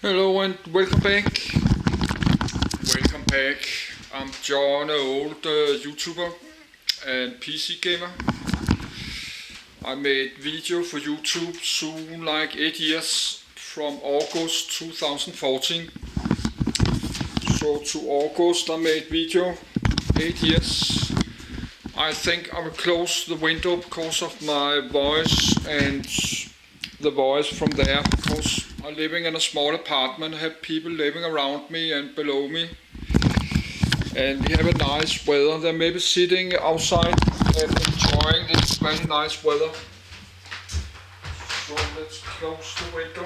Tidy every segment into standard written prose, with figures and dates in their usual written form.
Hello and welcome back. Welcome back. I'm John, an old YouTuber and PC gamer. I made video for YouTube soon like 8 years from August 2014. So to August I made video 8 years. I think I will close the window because of my voice and the voice from there, because I'm living in a small apartment, have people living around me and below me, and we have a nice weather. They're maybe sitting outside and enjoying this very nice weather. So let's close the window.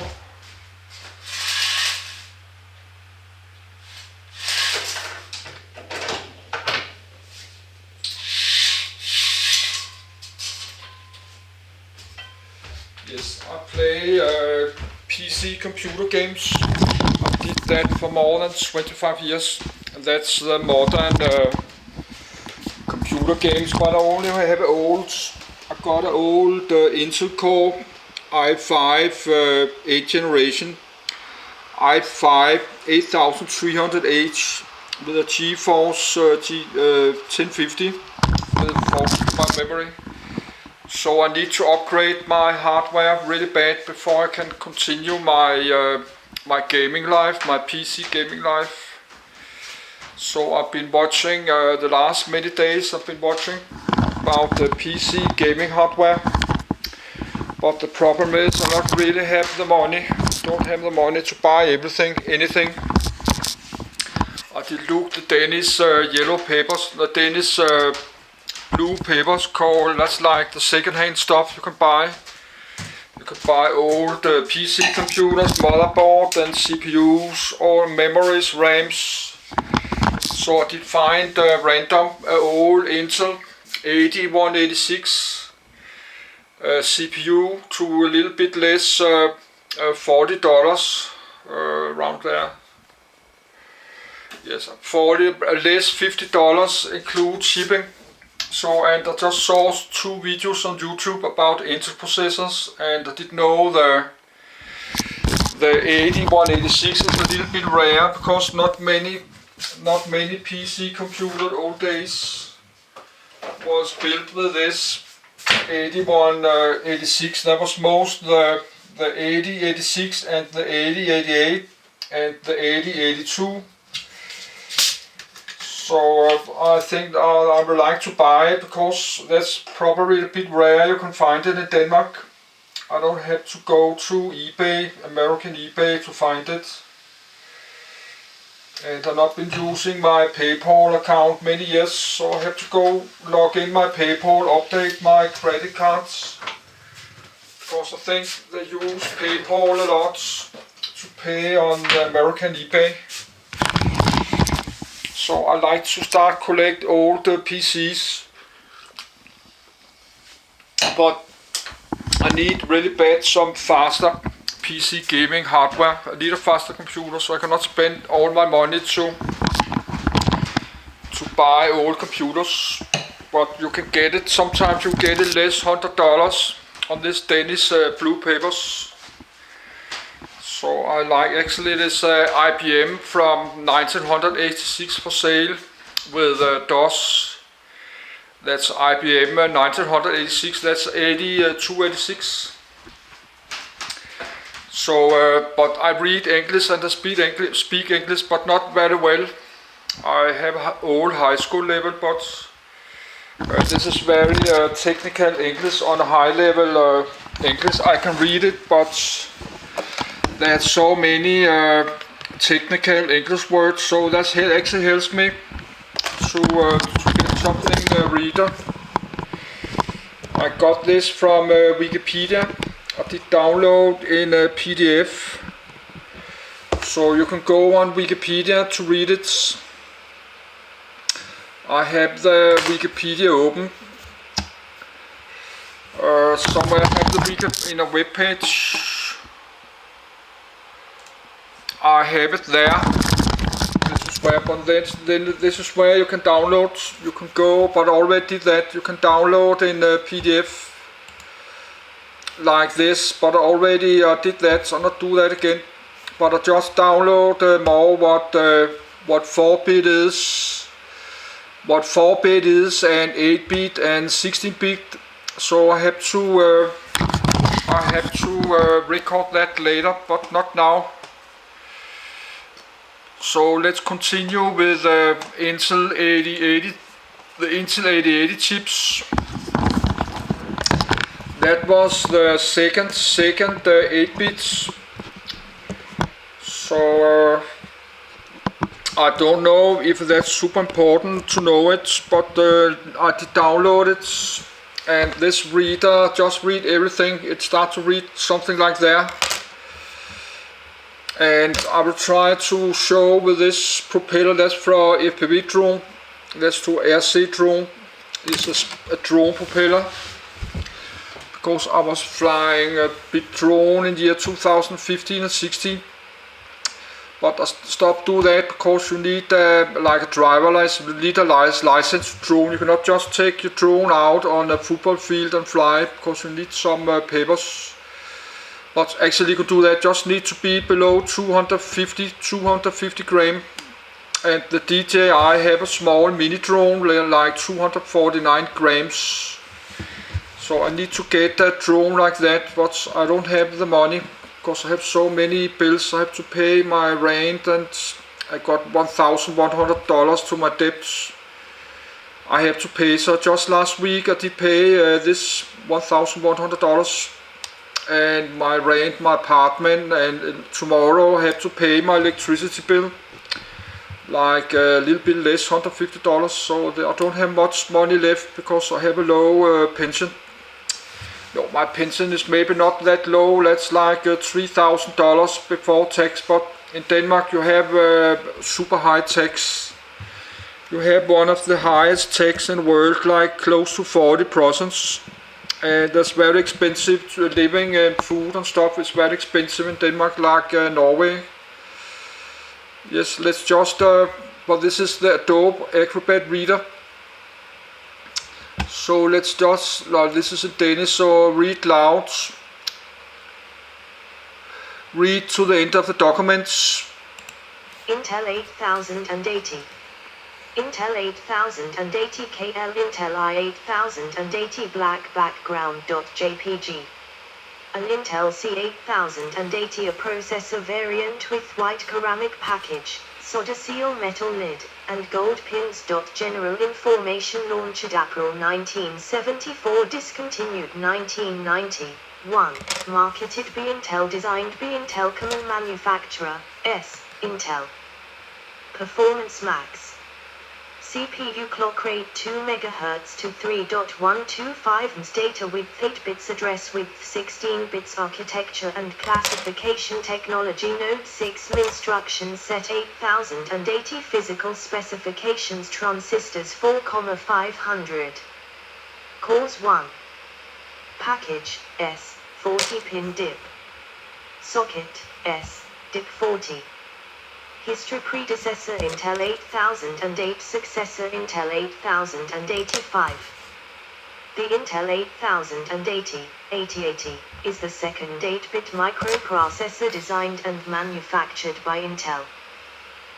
Yes, I play PC computer games. I did that for more than 25 years. That's the modern computer games, but I only have old. I got an old Intel Core i5 8th generation, i5 8300H with a GeForce 1050 with 4GB memory. So I need to upgrade my hardware really bad before I can continue my my gaming life, my PC gaming life. So I've been watching the last many days. I've been watching about the PC gaming hardware, but the problem is I don't really have the money. Don't have the money to buy anything. I did look the Danish yellow papers, the Danish blue papers called, that's like the second-hand stuff you can buy. You can buy old PC computers, motherboard and CPUs, all memories, RAMs. So I did find random old Intel 8186 CPU to a little bit less, $40 around there. Yes, 40 less $50 include shipping. So, and I just saw 2 videos on YouTube about Intel processors, and I didn't know the 8186 is a little bit rare, because not many PC computers old days was built with this 8186. That was most the 8086 and the 8088 and the 8082. So I think I would like to buy it, because that's probably a bit rare. You can find it in Denmark. I don't have to go to eBay, American eBay, to find it. And I've not been using my PayPal account many years, so I have to go log in my PayPal, update my credit cards. Because I think they use PayPal a lot to pay on the American eBay. So I like to start collect old PCs, but I need really bad some faster PC gaming hardware. I need a faster computer, so I cannot spend all my money to buy old computers. But you can get it, sometimes you get it less $100 on this Danish blue papers. So I like actually this IBM from 1986 for sale with DOS. That's IBM 1986, that's 8286. So, but I read English and I speak English, but not very well. I have old high school level, but this is very technical English, on a high level English. I can read it, but there's so many technical English words, so that actually helps me to get something reader. I got this from Wikipedia. I did download in a PDF, so you can go on Wikipedia to read it. I have the Wikipedia open. Somewhere I have the Wikipedia in a web page. I have it there. This is where, but then this is where you can download. You can go, but I already did that. You can download in a PDF like this, but I already did that, so I'll not do that again. but I just download more what 4-bit is, and 8-bit and 16-bit. So I have to record that later, but not now. So let's continue with Intel 8080, the Intel 8080 chips. That was the second 8-bits. So I don't know if that's super important to know it, but I did download it, and this reader just read everything. It starts to read something like that. And I will try to show with this propeller. That's for FPV drone. That's to RC drone. It's a drone propeller. Because I was flying a big drone in the year 2015 and 16. But I stopped doing that because you need like a driver license, you need a licensed drone. You cannot just take your drone out on a football field and fly, because you need some papers. But actually you can do that, just need to be below 250 gram. And the DJI have a small mini drone like 249 grams. So I need to get a drone like that, but I don't have the money, because I have so many bills. I have to pay my rent, and I got $1,100 to my debts I have to pay. So just last week I did pay this $1,100 and my rent, my apartment, and tomorrow I have to pay my electricity bill, like a little bit less, $150. So I don't have much money left because I have a low pension. No, my pension is maybe not that low. That's like $3,000 before tax, but in Denmark you have super high tax. You have one of the highest tax in the world, like close to 40%. And that's very expensive. Living and food and stuff is very expensive in Denmark, like Norway. Yes, let's just, well, this is the Adobe Acrobat Reader. So let's just, this is in Danish, so read loud. Read to the end of the documents. Intel 8080. Intel 8080 KL Intel i8080 black background.jpg. An Intel C8080 a processor variant with white ceramic package, solder seal metal lid, and gold pins. General information launched April 1974, discontinued 1991. Marketed by Intel, designed by Intel, common manufacturer, S. Intel. Performance max. CPU clock rate 2 MHz to 3.125 data width 8 bits, address width 16 bits, architecture and classification technology node 6 instruction set 8080 physical specifications transistors 4,500 cores 1 package S 40 pin DIP socket S DIP 40 History predecessor Intel 8008 successor Intel 8085. The Intel 8080 is the second 8-bit microprocessor designed and manufactured by Intel.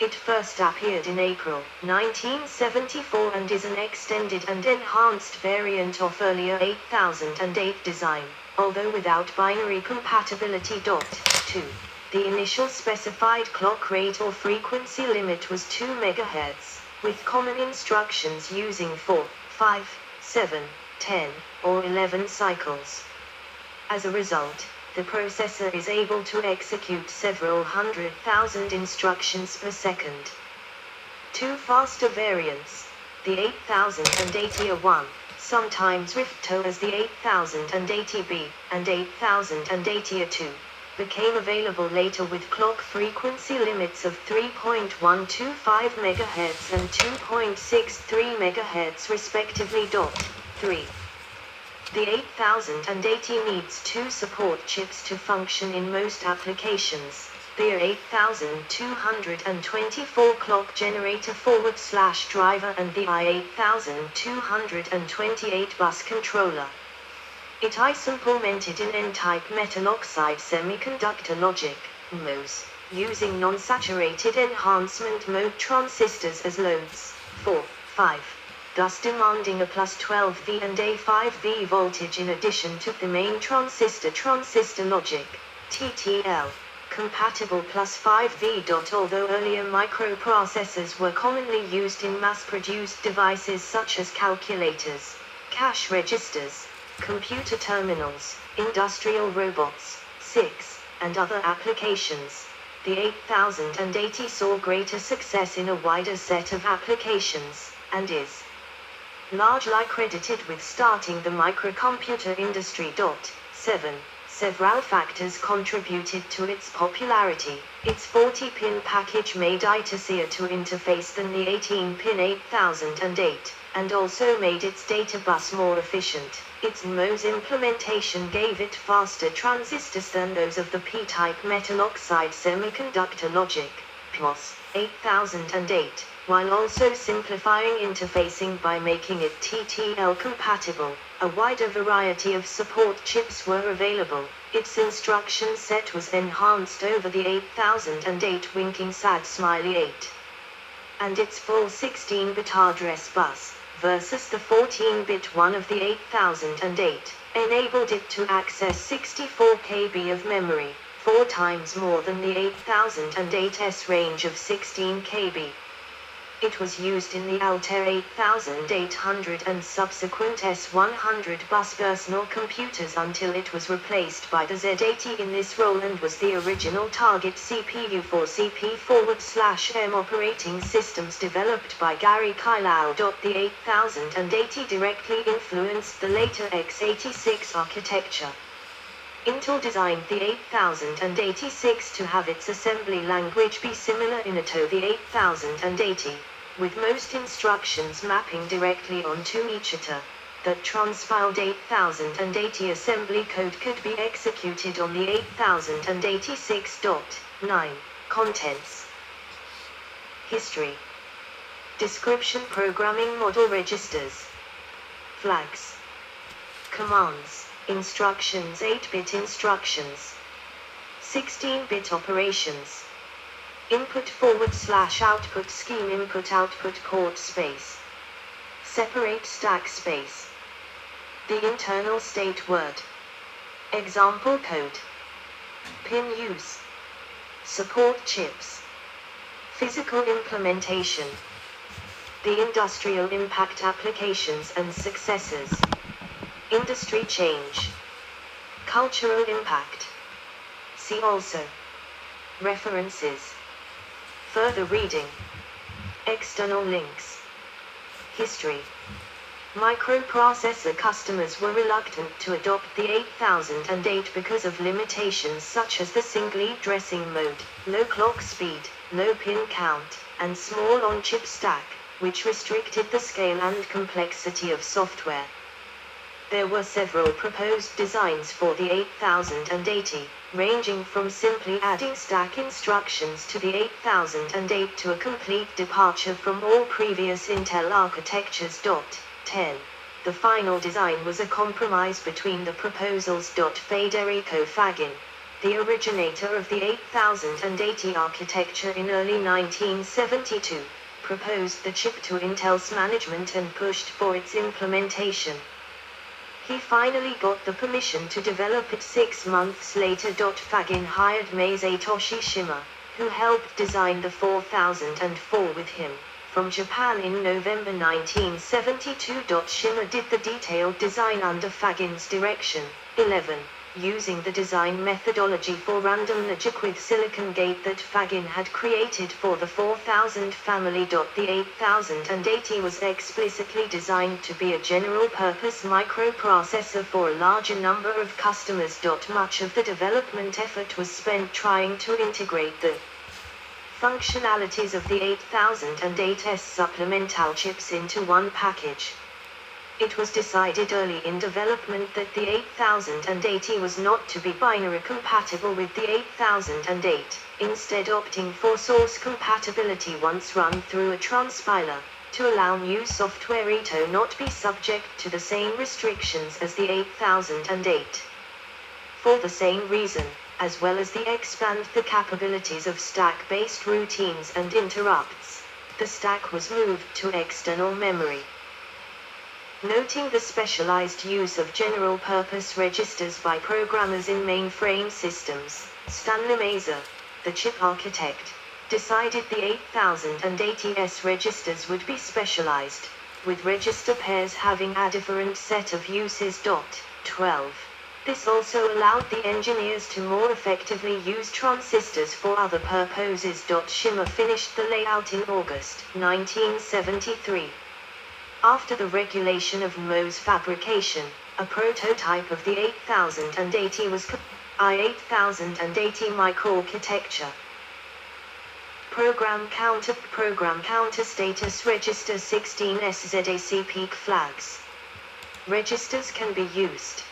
It first appeared in April 1974 and is an extended and enhanced variant of earlier 8008 design, although without binary compatibility. 2. The initial specified clock rate or frequency limit was 2 MHz, with common instructions using 4, 5, 7, 10, or 11 cycles. As a result, the processor is able to execute several 100,000 instructions per second. 2 faster variants, the 8080A1, sometimes referred to as the 8080B, and 8080A2. Became available later with clock frequency limits of 3.125 MHz and 2.63 MHz respectively. 3. The 8080 needs 2 support chips to function in most applications. The 8224 clock generator / driver and the i8228 bus controller. It is implemented in N-type metal oxide semiconductor logic, MOS, using non-saturated enhancement mode transistors as loads. 4, 5. Thus demanding a plus 12V and a 5V voltage in addition to the main transistor logic, TTL. Compatible plus 5V. Although earlier microprocessors were commonly used in mass-produced devices such as calculators, cash registers, computer terminals, industrial robots, SICs, and other applications, the 8080 saw greater success in a wider set of applications, and is largely credited with starting the microcomputer industry. 7. Several factors contributed to its popularity. Its 40-pin package made it easier to interface than the 18-pin 8008, and also made its data bus more efficient. Its MOS implementation gave it faster transistors than those of the P-type metal oxide semiconductor logic, PMOS, 8008, while also simplifying interfacing by making it TTL compatible. A wider variety of support chips were available. Its instruction set was enhanced over the 8008 Winking Sad Smiley 8. And its full 16-bit address bus, versus the 14-bit one of the 8008, enabled it to access 64 KB of memory, 4 times more than the 8008's range of 16 KB. It was used in the Altair 8800 and subsequent S100 bus personal computers until it was replaced by the Z80 in this role and was the original target CPU for CP/M operating systems developed by Gary Kailau. The 8080 directly influenced the later x86 architecture. Intel designed the 8086 to have its assembly language be similar to the 8080, with most instructions mapping directly onto each ITA. The transpiled 8080 assembly code could be executed on the 8086. 9. Contents. History. Description. Programming model registers. Flags. Commands. Instructions. 8-bit instructions. 16-bit operations. Input/output scheme. Input/output port space. Separate stack space. The internal state word. Example code. Pin use. Support chips. Physical implementation. The industrial impact applications and successors. Industry change. Cultural impact. See also. References. Further reading. External links. History. Microprocessor customers were reluctant to adopt the 8008 because of limitations such as the single dressing mode, low clock speed, low pin count, and small on-chip stack, which restricted the scale and complexity of software. There were several proposed designs for the 8080, ranging from simply adding stack instructions to the 8008 to a complete departure from all previous Intel architectures. 10. The final design was a compromise between the proposals. Federico Fagin, the originator of the 8080 architecture in early 1972, proposed the chip to Intel's management and pushed for its implementation. He finally got the permission to develop it 6 months later. Fagin hired Masatoshi Shima, who helped design the 4004 with him, from Japan in November 1972. Shima did the detailed design under Fagin's direction. 11. Using the design methodology for random logic with silicon gate that Fagin had created for the 4000 family. The 8080 was explicitly designed to be a general-purpose microprocessor for a larger number of customers. Much of the development effort was spent trying to integrate the functionalities of the 8008's supplemental chips into one package. It was decided early in development that the 8080 was not to be binary compatible with the 8008, instead opting for source compatibility once run through a transpiler, to allow new software to not be subject to the same restrictions as the 8008. For the same reason, as well as expand the capabilities of stack-based routines and interrupts. The stack was moved to external memory. Noting the specialized use of general-purpose registers by programmers in mainframe systems, Stanley Maser, the chip architect, decided the 8080S registers would be specialized, with register pairs having a different set of uses. 12. This also allowed the engineers to more effectively use transistors for other purposes. Schimmer finished the layout in August 1973. After the regulation of Mohs fabrication, a prototype of the 8080 was I8080 microarchitecture. Program counter status register 16 SZAC peak flags. Registers can be used.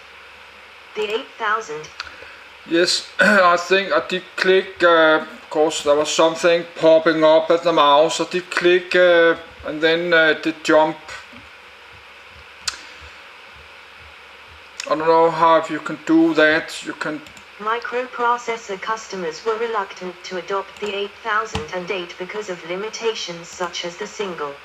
The 8000. Yes, I think I did click, of course there was something popping up at the mouse. I did click and then did jump. I don't know how if you can do that. You can. Microprocessor customers were reluctant to adopt the 8008 because of limitations such as the single.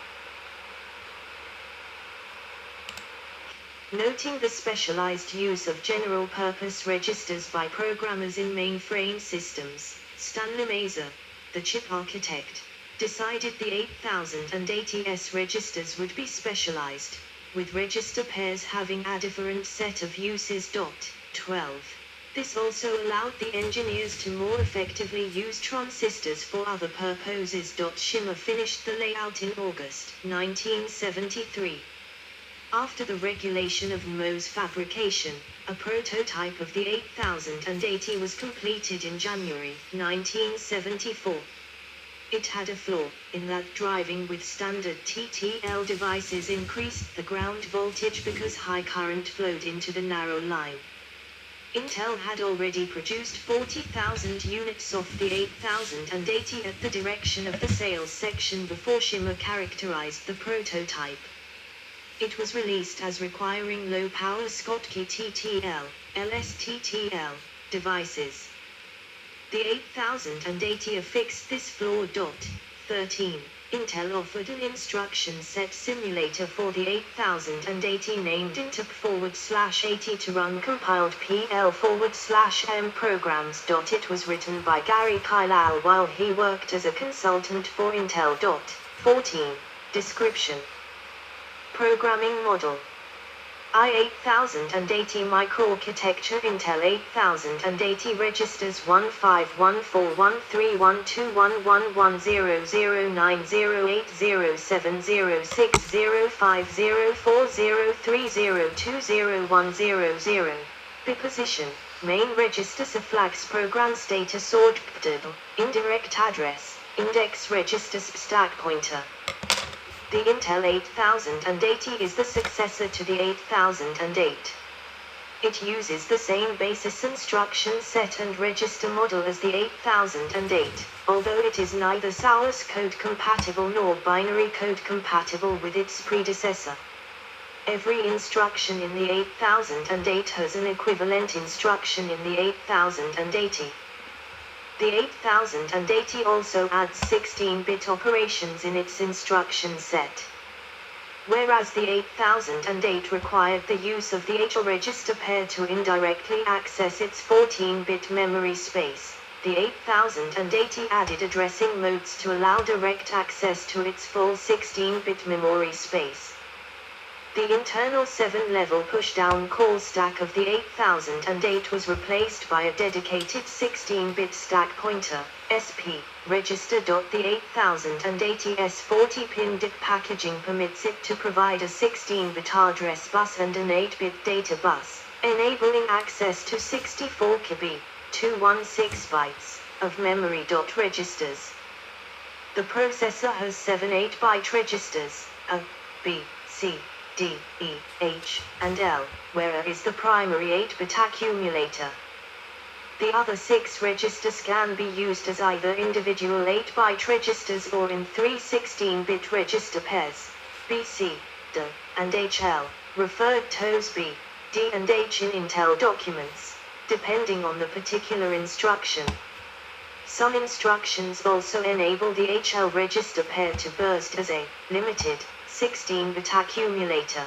Noting the specialized use of general-purpose registers by programmers in mainframe systems, Stanley Maser, the chip architect, decided the 8080S registers would be specialized, with register pairs having a different set of uses. 12. This also allowed the engineers to more effectively use transistors for other purposes. Schimmer finished the layout in August 1973. After the regulation of Mohs fabrication, a prototype of the 8080 was completed in January 1974. It had a flaw, in that driving with standard TTL devices increased the ground voltage because high current flowed into the narrow line. Intel had already produced 40,000 units of the 8080 at the direction of the sales section before Schimmer characterized the prototype. It was released as requiring low-power Schottky TTL, LSTTL, devices. The 8080 affixed this flaw. 13. Intel offered an instruction set simulator for the 8080 named INTEP/80 to run compiled PL/M programs. It was written by Gary Kyle while he worked as a consultant for Intel. 14. Description. Programming model. I8080 microarchitecture Intel 8080 registers 1511312190807060504030201010. The position. Main register flags program status ordered. Indirect address. Index registers stack pointer. The Intel 8080 is the successor to the 8008. It uses the same basis instruction set and register model as the 8008, although it is neither source code compatible nor binary code compatible with its predecessor. Every instruction in the 8008 has an equivalent instruction in the 8080. The 8080 also adds 16-bit operations in its instruction set. Whereas the 8008 required the use of the H register pair to indirectly access its 14-bit memory space, the 8080 added addressing modes to allow direct access to its full 16-bit memory space. The internal 7-level push-down call stack of the 8008 was replaced by a dedicated 16-bit stack pointer, SP, register. The 8080's 40-pin DIP packaging permits it to provide a 16-bit address bus and an 8-bit data bus, enabling access to 64 KB, 216 bytes, of memory. Registers. The processor has 7 8-byte registers, A, B, C, D, E, H, and L, where A is the primary 8-bit accumulator. The other 6 registers can be used as either individual 8-byte registers or in 3 16-bit register pairs, B, C, D, and HL, referred to as B, D, and H in Intel documents. depending on the particular instruction. Some instructions also enable the HL register pair to burst as a limited 16-bit accumulator.